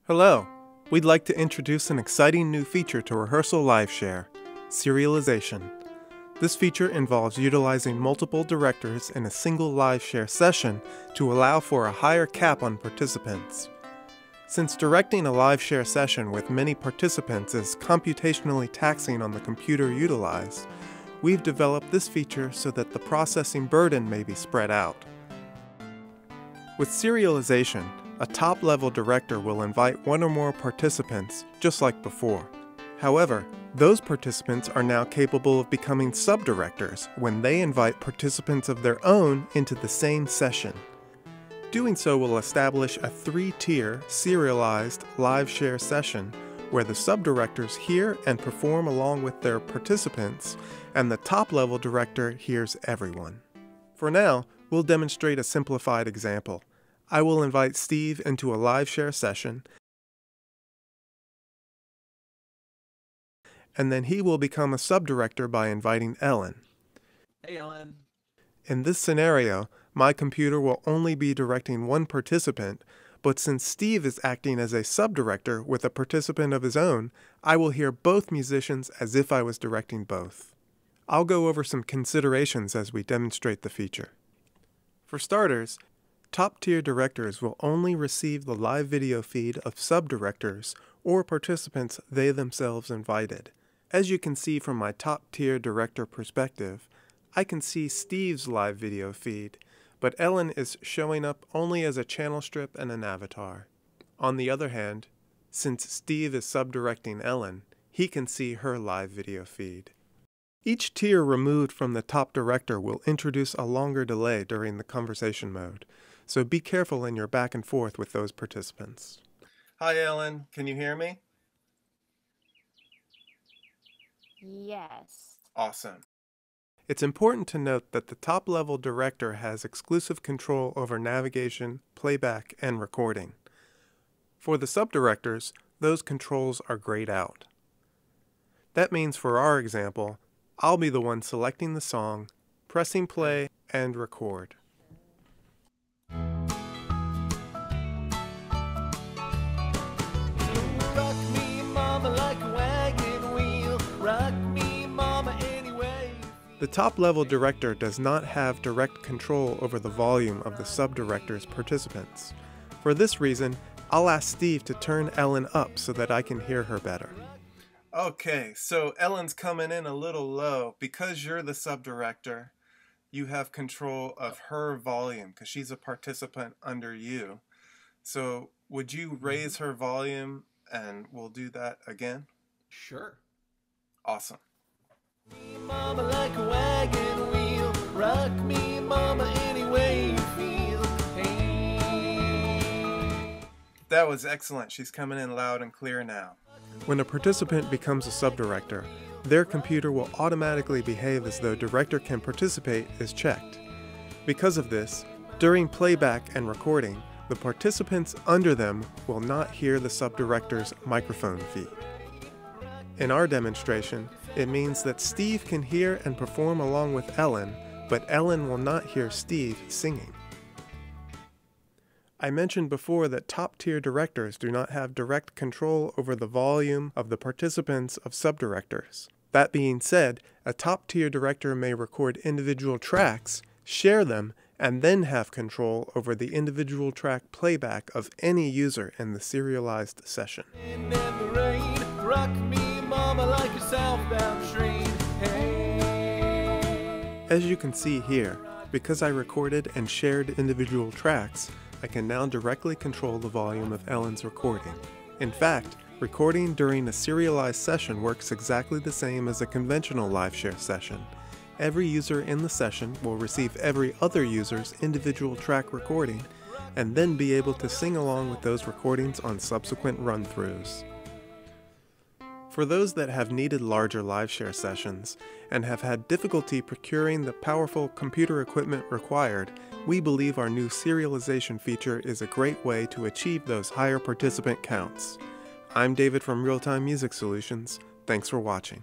Hello! We'd like to introduce an exciting new feature to Rehearsal LiveShare, Serialization. This feature involves utilizing multiple directors in a single LiveShare session to allow for a higher cap on participants. Since directing a LiveShare session with many participants is computationally taxing on the computer utilized, we've developed this feature so that the processing burden may be spread out. With serialization, a top-level director will invite one or more participants, just like before. However, those participants are now capable of becoming subdirectors when they invite participants of their own into the same session. Doing so will establish a three-tier, serialized LiveShare session where the subdirectors hear and perform along with their participants, and the top-level director hears everyone. For now, we'll demonstrate a simplified example. I will invite Steve into a LiveShare session, and then he will become a subdirector by inviting Ellen. Hey, Ellen. In this scenario, my computer will only be directing one participant, but since Steve is acting as a subdirector with a participant of his own, I will hear both musicians as if I was directing both. I'll go over some considerations as we demonstrate the feature. For starters, top-tier directors will only receive the live video feed of subdirectors or participants they themselves invited. As you can see from my top-tier director perspective, I can see Steve's live video feed, but Ellen is showing up only as a channel strip and an avatar. On the other hand, since Steve is subdirecting Ellen, he can see her live video feed. Each tier removed from the top director will introduce a longer delay during the conversation mode, so be careful in your back and forth with those participants. Hi Ellen, can you hear me? Yes. Awesome. It's important to note that the top-level director has exclusive control over navigation, playback, and recording. For the subdirectors, those controls are grayed out. That means for our example, I'll be the one selecting the song, pressing play, and record. Rock me, mama, like a wagon wheel. Rock me, mama, anyway. The top-level director does not have direct control over the volume of the subdirector's participants. For this reason, I'll ask Steve to turn Ellen up so that I can hear her better. Okay, so Ellen's coming in a little low. Because you're the subdirector, you have control of her volume because she's a participant under you. So would you raise her volume and we'll do that again? Sure. Awesome. Mama, like a wagon wheel. Rock me, mama, any way you feel. Hey. That was excellent. She's coming in loud and clear now. When a participant becomes a subdirector, their computer will automatically behave as though director can participate is checked. Because of this, during playback and recording, the participants under them will not hear the subdirector's microphone feed. In our demonstration, it means that Steve can hear and perform along with Ellen, but Ellen will not hear Steve singing. I mentioned before that top-tier directors do not have direct control over the volume of the participants of subdirectors. That being said, a top-tier director may record individual tracks, share them, and then have control over the individual track playback of any user in the serialized session. In the rain, rock me, mama, like a southbound train. Hey. As you can see here, because I recorded and shared individual tracks, I can now directly control the volume of Ellen's recording. In fact, recording during a serialized session works exactly the same as a conventional LiveShare session. Every user in the session will receive every other user's individual track recording, and then be able to sing along with those recordings on subsequent run-throughs. For those that have needed larger LiveShare sessions and have had difficulty procuring the powerful computer equipment required, we believe our new serialization feature is a great way to achieve those higher participant counts. I'm David from Real Time Music Solutions. Thanks for watching.